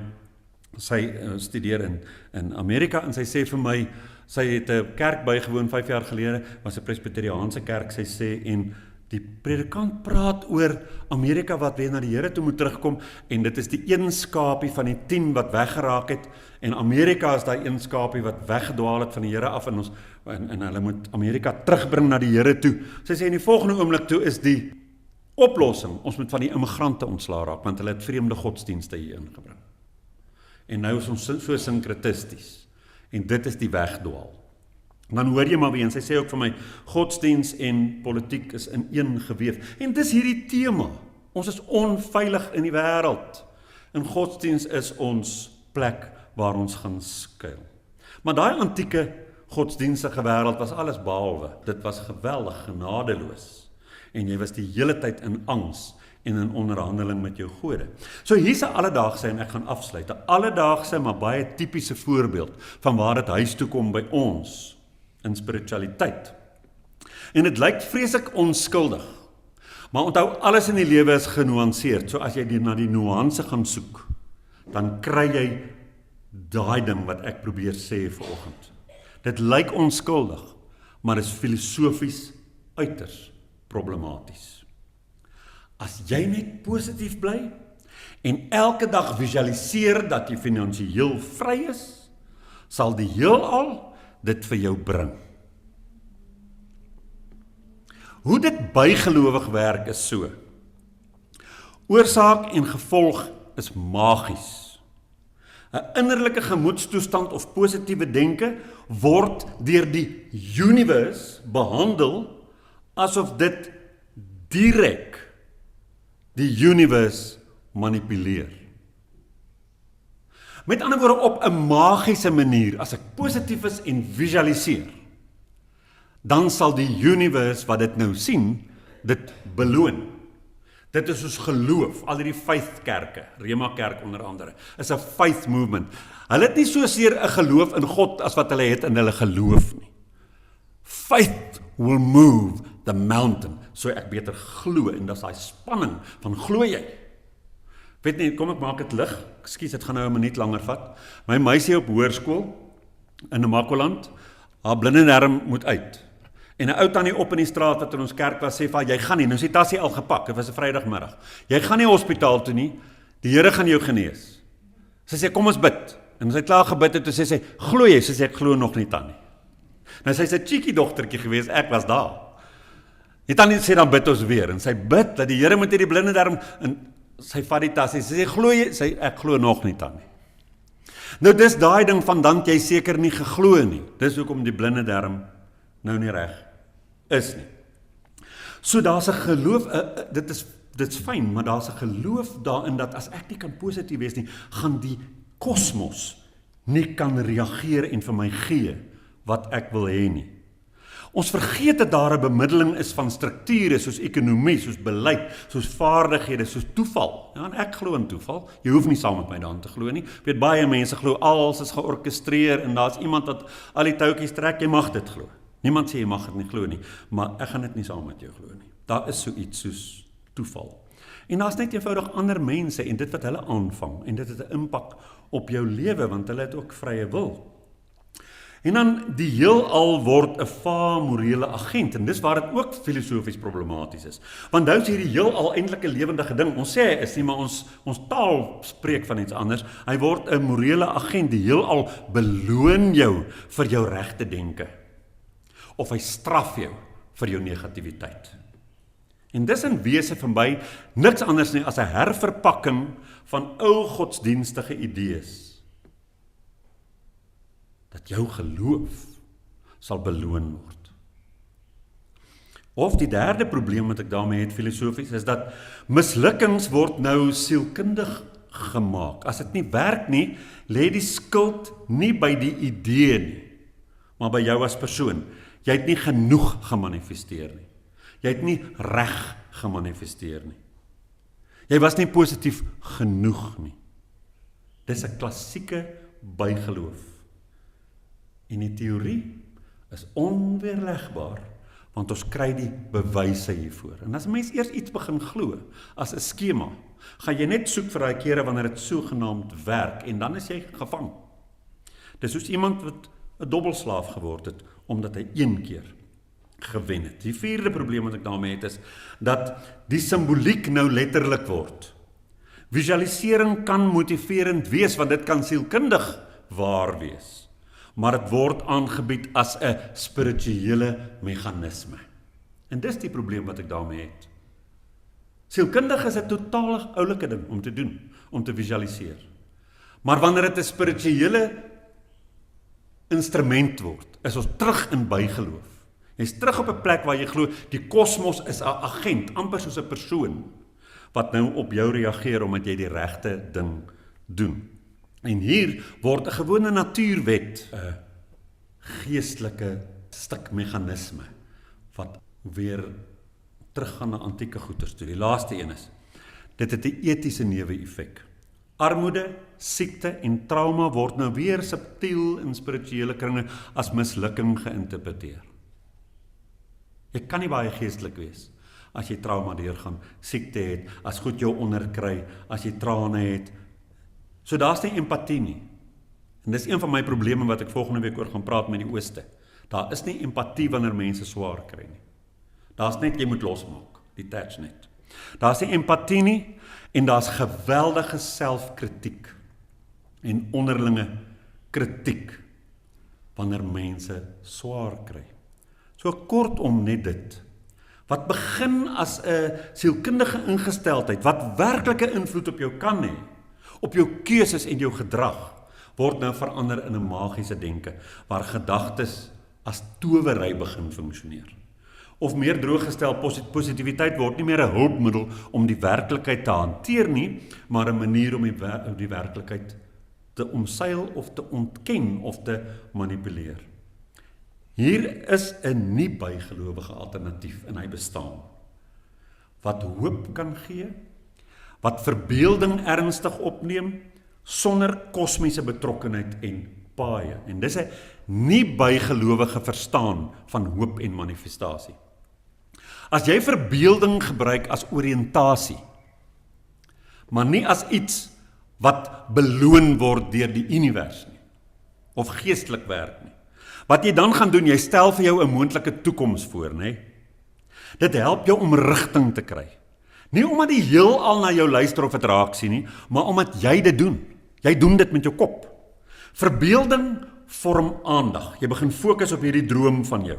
sy studeer in Amerika, en sy sê vir my, sy het 'n kerk bygewoon 5 jaar gelede, was 'n presbyteriaanse kerk, sy sê, en die predikant praat oor Amerika wat weer na die Here toe moet terugkom, en dit is die een skapie van die 10 wat weggeraak het, en Amerika is daai een skapie wat weggedwaal het van die Here af, en hulle moet Amerika terugbring na die Here toe. Sy sê in die volgende oomblik toe is die oplossing, ons moet van die immigrante ontslaa raak, want hulle het vreemde godsdienste hier ingebring. En nou is ons so synkretisties, en dit is die wegdwaal. Dan hoor jy maar weer, en sy sê ook vir my, godsdiens en politiek is in een geweef. En dis hierdie tema, ons is onveilig in die wêreld, en godsdiens is ons plek waar ons gaan skuil. Maar daai antieke godsdienstige wêreld was alles behalwe, dit was geweldig genadeloos, en jy was die hele tyd in angs, en in onderhandeling met jou gode. So hier's 'n alledaagse, en ek gaan afsluit, 'n alledaagse, maar baie tipiese voorbeeld, van waar dit huis toe kom by ons, in spiritualiteit. En dit lyk vreeslik onskuldig, maar onthou, alles in die lewe is genuanceerd, so as jy na die nuance gaan soek, dan kry jy daai ding wat ek probeer sê vanoggend. Dit lyk onskuldig, maar is filosofies uiters problematies. As jy net positief bly, en elke dag visualiseer dat jy finansiëel vry is, sal die heelal dit vir jou bring. Hoe dit bygelowig werk is so. Oorsaak en gevolg is magies. 'n Innerlike gemoedstoestand of positiewe denke word deur die universe behandel asof dit direk die universe manipuleer. Met ander woorde, op 'n magiese manier, as ek positief is en visualiseer, dan sal die universe wat dit nou sien, dit beloon. Dit is soos geloof, al die faithkerke, Rema Kerk onder andere, is 'n faith movement. Hulle het nie soseer 'n geloof in God as wat hulle het in hulle geloof nie. Faith will move the mountain, so ek beter glo, en dis daai spanning van glo jy. Weet nie, kom ek maak dit lig, ekskuus, dit gaan nou 'n minuut langer vat. My meisie op hoërskool in Namakoland, haar blinde darm moet uit. En 'n ou tannie op in die straat wat in ons kerk was, sê vir haar, jy gaan nie, nou is die tassie al gepak, dit was 'n Vrydagmiddag. Jy gaan nie hospitaal toe nie, die Here gaan jou genees. Sy sê, kom ons bid. En sy het klaar gebid het, toe sê sy, glo jy? Sy sê, ek glo nog nie, tannie. Nou sy is 'n cheeky dogtertjie gewees, ek was daar. Die tannie sê, dan bid ons weer, en sy bid, dat die Here moet hierdie blinde darm, en sy vat die tassie, sy sê, glo jy? Sy, ek glo nog nie, tannie. Nou dis daai ding van, dan jy seker nie geglo nie. Dis hoekom die blinde darm nou nie reg is nie. So daar's 'n geloof, dit is fyn, maar daar's 'n geloof daarin dat as ek nie kan positief wees nie, gaan die kosmos nie kan reageer en vir my gee wat ek wil hê nie. Ons vergeet dat daar 'n bemiddeling is van strukture soos ekonomie, soos beleid, soos vaardighede, soos toeval. Ja, en ek glo in toeval. Jy hoef nie saam met my daarin te glo nie. Ek weet baie mense glo alles is georkestreer en daar's iemand wat al die touwtjies trek, jy mag dit glo. Niemand sê jy mag dit nie glo nie, maar ek gaan dit nie saam met jou glo nie. Daar is so iets soos toeval. En daar's net eenvoudig ander mense en dit wat hulle aanvang en dit het 'n impak op jou lewe want hulle het ook vrye wil. En dan die heelal word 'n vae morele agent en dis waar dit ook filosofies problematies is. Want nou is hierdie heelal eintlik 'n lewendige ding. Ons sê hy is nie, maar ons taal spreek van iets anders. Hy word 'n morele agent. Die heelal beloon jou vir jou regte denke. Of hy straf jou vir jou negativiteit. En dis in wese van by niks anders nie as 'n herverpakking van ou godsdienstige idees. Dat jou geloof sal beloon word. Of die derde probleem wat ek daarmee het filosofies, is dat mislukkings word nou sielkundig gemaak. As dit nie werk nie, lê die skuld nie by die idee nie, maar by jou as persoon. Jy het nie genoeg gemanifesteer nie. Jy het nie reg gemanifesteer nie. Jy was nie positief genoeg nie. Dis 'n klassieke bygeloof. En die teorie is onweerlegbaar, want ons kry die bewyse hiervoor. En as 'n mens eers iets begin glo, as 'n skema, gaan jy net soek vir daai kere wanneer dit sogenaamd werk, en dan is jy gevang. Dis soos iemand wat 'n dobbelslaaf geword het, omdat hy een keer gewen het. Die vierde probleem wat ek daarmee het is, dat die simboliek nou letterlik word. Visualisering kan motiverend wees, want dit kan sielkundig waar wees. Maar dit word aangebied as 'n spirituele meganisme. En dis die probleem wat ek daarmee het. Sielkundig is 'n totaal oulike ding om te doen, om te visualiseer. Maar wanneer dit 'n spirituele instrument word, is ons terug in bygeloof. Jy's terug op 'n plek waar jy glo, die kosmos is 'n agent, amper soos 'n persoon, wat nou op jou reageer omdat jy die regte ding doen. En hier word 'n gewone natuurwet 'n geestelike stuk meganisme wat weer teruggaan na antieke goeters toe. Die laaste een is, dit het 'n etiese neeweffek. Armoede, siekte en trauma word nou weer subtiel in spirituele kringe as mislukking geïnterpreteer. Jy kan nie baie geestelik wees as jy trauma deurgaan, siekte het, as goed jou onderkry, as jy trane het. So daar's nie empatie nie. En dis een van my probleme wat ek volgende week oor gaan praat met die Ooste. Daar is nie empatie wanneer mense swaar kry nie. Daar's net, jy moet losmaak, detach net. Daar's nie empatie nie, en daar's geweldige selfkritiek en onderlinge kritiek wanneer mense swaar kry. So kortom net dit, wat begin as 'n sielkundige ingesteldheid, wat werklike invloed op jou kan hê, op jou keuses en jou gedrag, word nou verander in 'n magiese denke, waar gedagtes as towery begin funksioneer. Of meer drooggestel, positiwiteit word nie meer 'n hulpmiddel om die werklikheid te hanteer nie, maar 'n manier om die werklikheid te omseil of te ontken of te manipuleer. Hier is 'n nie bygelowige alternatief en hy bestaan, wat hoop kan gee, wat verbeelding ernstig opneem, sonder kosmiese betrokkenheid en paaie. En dis 'n nie bygelowige verstaan van hoop en manifestasie. As jy verbeelding gebruik as oriëntasie, maar nie as iets wat beloon word deur die univers nie, of geestelik werk nie. Wat jy dan gaan doen, jy stel vir jou 'n moontlike toekoms voor, nê? Dit help jou om rigting te kry. Nie omdat die heelal na jou luister of dit raak sien nie, maar omdat jy dit doen. Jy doen dit met jou kop. Verbeelding vorm aandag. Jy begin fokus op hierdie droom van jou.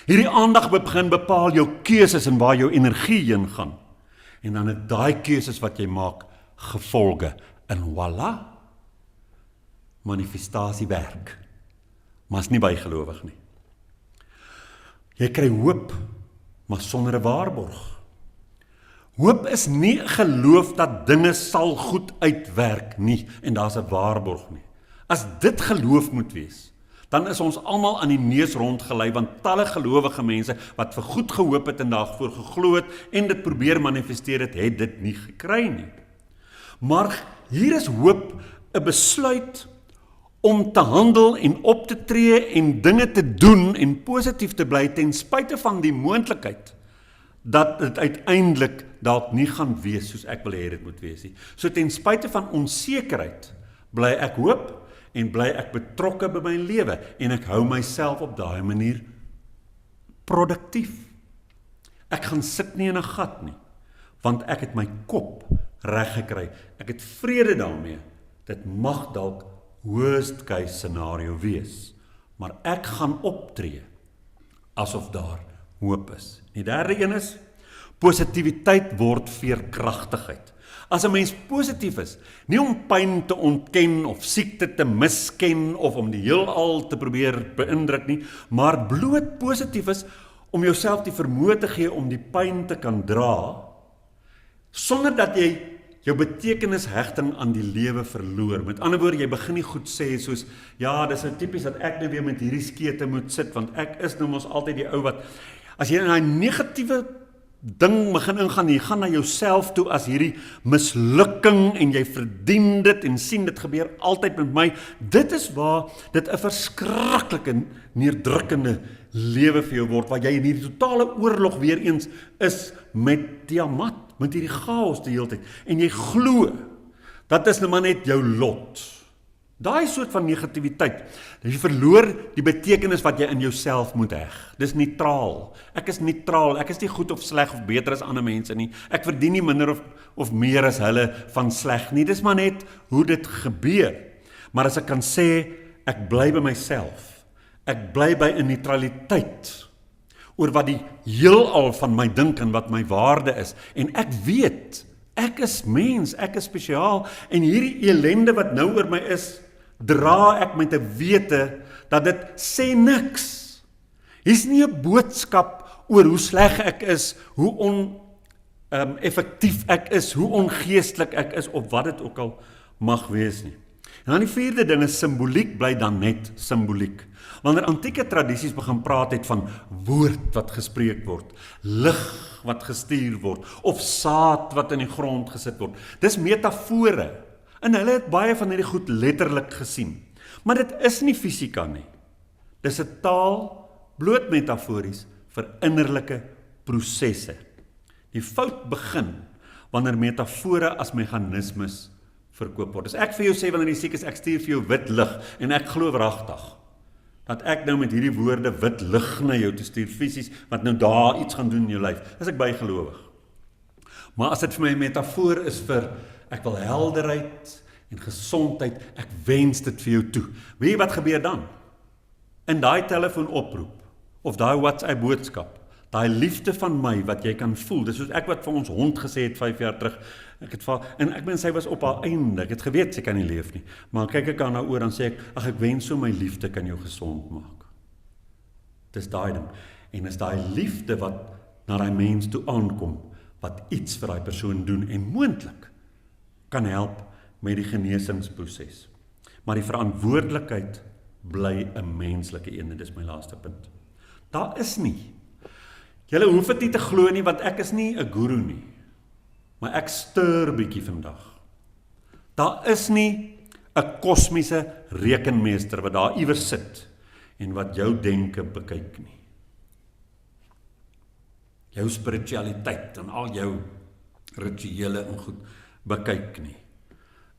Hierdie aandag begin bepaal jou keuses en waar jou energie heen gaan. En dan het daai keuses wat jy maak gevolge. En voilà, manifestasie werk. Maar is nie bygelowig nie. Jy kry hoop, maar sonder 'n waarborg. Hoop is nie geloof dat dinge sal goed uitwerk nie, en daar's 'n waarborg nie. As dit geloof moet wees, dan is ons almal aan die neus rondgelei, want talle gelowige mense wat vir goed gehoop het en daarvoor geglo het en dit probeer manifesteer het dit nie gekry nie. Maar hier is hoop, 'n besluit om te handel en op te tree en dinge te doen en positief te bly ten spyte van die moontlikheid dat dit uiteindelik dalk nie gaan wees soos ek wil hê dit moet wees nie. So ten spyte van onsekerheid bly ek hoop en bly ek betrokke by my lewe en ek hou myself op daai manier produktief. Ek gaan sit nie in 'n gat nie, want ek het my kop reg gekry. Ek het vrede daarmee. Dit mag dalk worst case scenario wees, maar ek gaan optree asof daar hoop is. Die derde een is, positiwiteit word veerkragtigheid. As 'n mens positief is, nie om pyn te ontken of siekte te misken of om die heelal te probeer beïndruk nie, maar bloot positief is om jouself die vermoë te gee om die pyn te kan dra, sonder dat jy jou betekenishegting aan die lewe verloor. Met ander woorde, jy begin nie goed sê soos, ja, dis nou tipies dat ek nou weer met hierdie skete moet sit, want ek is nou mos altyd die ou wat, as jy in 'n negatiewe ding begin ingaan, jy gaan na jouself toe as hierdie mislukking en jy verdien dit en sien dit gebeur altyd met my, dit is waar dit 'n verskriklike neerdrukkende lewe vir jou word, waar jy in hierdie totale oorlog weer eens is met Tiamat, met hierdie chaos die hele tyd, en jy glo, dat is nou maar net jou lot. Daai soort van negativiteit, jy verloor die betekenis wat jy in jouself moet heg. Dis neutraal. Ek is neutraal, ek is nie goed of sleg of beter as ander mense nie. Ek verdien nie minder of meer as hulle van sleg nie. Dis maar net hoe dit gebeur. Maar as ek kan sê, ek bly by myself. Ek bly by 'n neutraliteit oor wat die heelal van my dink en wat my waarde is. En ek weet, ek is mens, ek is spesiaal, en hierdie elende wat nou oor my is, dra ek met 'n wete dat dit sê niks. Hier's nie 'n boodskap oor hoe sleg ek is, hoe oneffektief ek is, hoe ongeestelik ek is, of wat dit ook al mag wees nie. En dan die vierde ding is, simboliek bly dan net simboliek. Wanneer antieke tradisies begin praat het van woord wat gespreek word, lig wat gestuur word, of saad wat in die grond gesit word, dis metafore. En hulle het baie van hierdie goed letterlik gesien. Maar dit is nie fisika nie. Dis 'n taal, bloot metafories, vir innerlike prosesse. Die fout begin wanneer metafore as meganismes verkoop word. As ek vir jou sê wanneer jy siek is, ek stuur vir jou wit lig, en ek glo wragtig dat ek nou met hierdie woorde wit lig na jou te stuur fisies, wat nou daar iets gaan doen in jou lyf, is ek bygelowig. Maar as dit vir my 'n metafoor is vir ek wil helderheid en gesondheid, ek wens dit vir jou toe. Weet jy wat gebeur dan? In daai telefoonoproep, of daai WhatsApp boodskap, daai liefde van my wat jy kan voel, dis soos ek wat vir ons hond gesê het 5 jaar terug, en ek meen sy was op haar einde, ek het geweet sy kan nie leef nie, maar kyk ek aan haar oor, dan sê ek, ag ek wens so my liefde kan jou gesond maak. Dis daai ding, en is daai liefde wat na daai mens toe aankom, wat iets vir daai persoon doen, en moontlik kan help met die genesingsproses. Maar die verantwoordelikheid bly 'n menslike een, dit is my laaste punt. Daar is nie. Julle hoef dit nie te glo nie, want ek is nie 'n guru nie. Maar ek stuur bietjie vandag. Daar is nie 'n kosmiese rekenmeester wat daar iewers sit en wat jou denke bekyk nie. Jou spiritualiteit en al jou rituele en goed bekyk nie.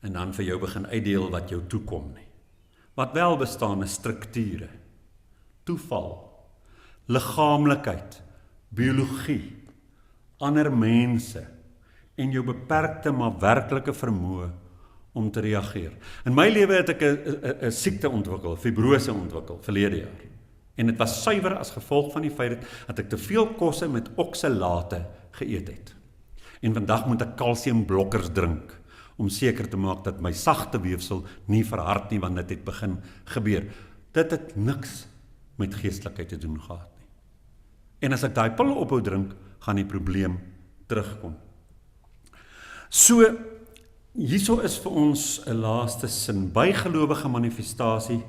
En dan vir jou begin uitdeel wat jou toekom nie. Wat wel bestaan is strukture, toeval, liggaamlikheid, biologie, ander mense en jou beperkte maar werklike vermoë om te reageer. In my lewe het ek 'n siekte ontwikkel, fibrose ontwikkel verlede jaar. En dit was suiwer as gevolg van die feit dat ek te veel kosse met oksalate geëet het. En vandag moet ek kalsiumblokkers drink om seker te maak dat my sagte weefsel nie verhard nie, want dit het begin gebeur. Dit het niks met geestelikheid te doen gehad nie. En as ek daai pille ophou drink, gaan die probleem terugkom. So, hierso is vir ons 'n laaste sin, bygelowige manifestasie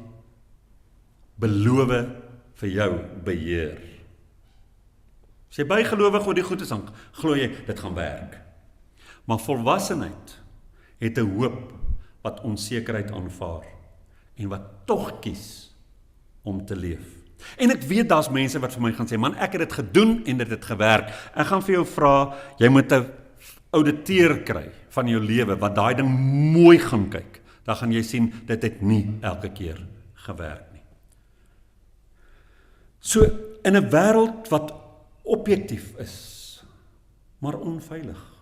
beloof vir jou beheer. As jy bygelowig oor die goed is, dan glo jy, dit gaan werk. Maar volwassenheid het 'n hoop wat onsekerheid aanvaar en wat tog kies om te leef. En ek weet daar's mense wat vir my gaan sê, man, ek het dit gedoen en dit het gewerk. Ek gaan vir jou vra, jy moet 'n ouditeur kry van jou lewe, wat daai ding mooi gaan kyk. Dan gaan jy sien, dit het nie elke keer gewerk nie. So, in 'n wêreld wat objektief is, maar onveilig,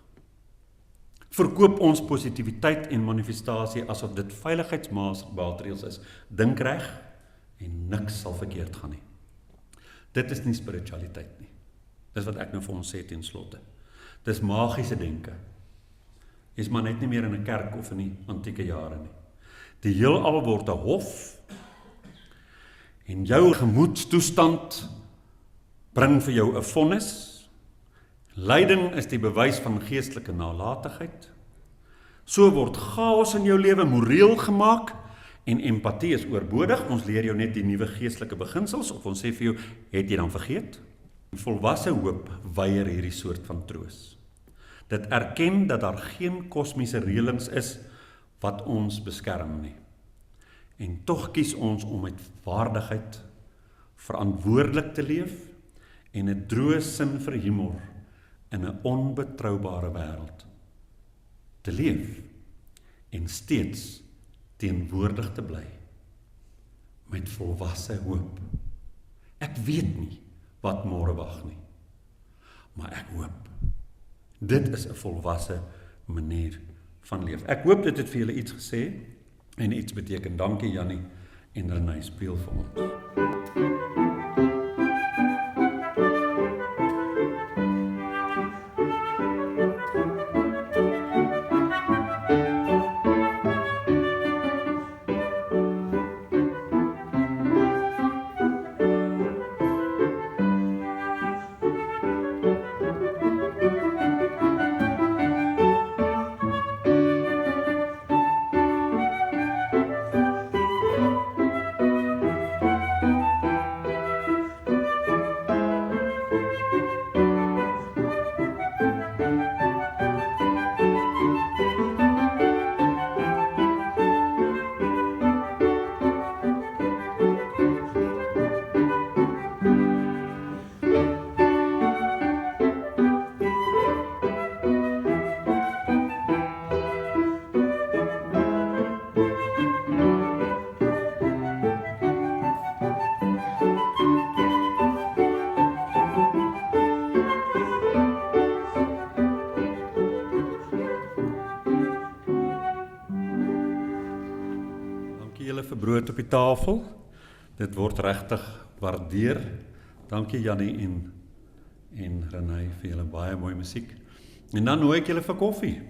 verkoop ons positiwiteit en manifestasie asof dit veiligheidsmaatreëls is. Dink reg en niks sal verkeerd gaan nie. Dit is nie spiritualiteit nie. Dis wat ek nou vir ons sê ten slotte. Dis magiese denke. Is maar net nie meer in 'n kerk of in die antieke jare nie. Die heelal word 'n hof en jou gemoedstoestand bring vir jou 'n vonnis. Lyding is die bewys van geestelike nalatigheid. So word chaos in jou lewe moreel gemaak en empatie is oorbodig. Ons leer jou net die nuwe geestelike beginsels of ons sê vir jou, het jy dan vergeet? Volwasse hoop weier hierdie soort van troos. Dit erken dat daar geen kosmiese reëlings is wat ons beskerm nie. En tog kies ons om met waardigheid verantwoordelik te leef en 'n droë sin vir humor in 'n onbetroubare wêreld te leef en steeds teenwoordig te bly met volwasse hoop. Ek weet nie wat môre wag nie, maar ek hoop. Dit is 'n volwasse manier van leef. Ek hoop dit het vir julle iets gesê en iets beteken. Dankie Jannie en Renay, speel vir ons. Vir brood op die tafel. Dit word regtig waardeer. Dankie Jannie en Renay vir julle baie mooi musiek. En dan nooi ek julle vir koffie.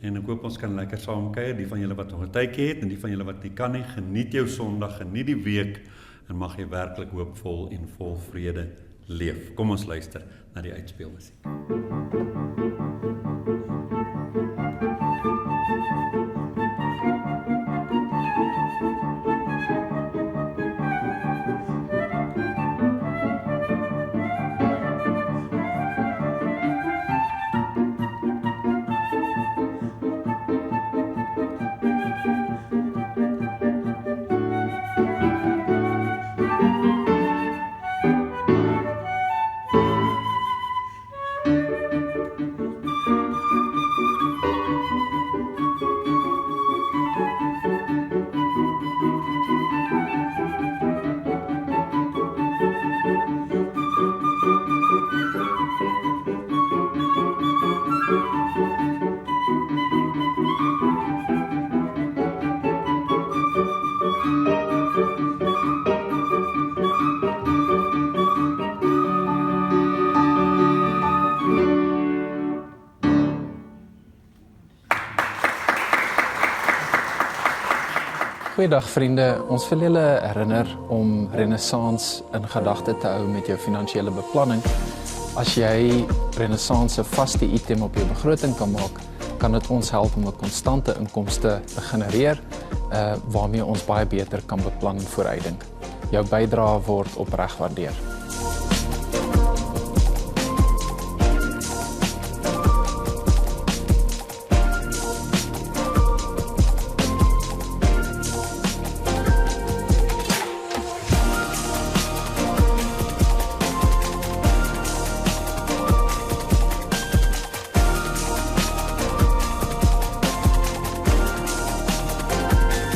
En ek hoop ons kan lekker saam kuier, die van julle wat nog 'n tydjie het en die van julle wat nie kan nie. Geniet jou Sondag, geniet die week en mag jy werklik hoopvol en vol vrede leef. Kom ons luister na die uitspelmusiek. Goeiedag vriende, ons wil julle herinner om Renaissance in gedagte te hou met jou finansiële beplanning. As jy Renaissance 'n vaste item op jou begroting kan maak, kan dit ons help om 'n konstante inkomste te genereer, waarmee ons baie beter kan beplan en vooruitdink. Jou bydrae word opreg waardeer.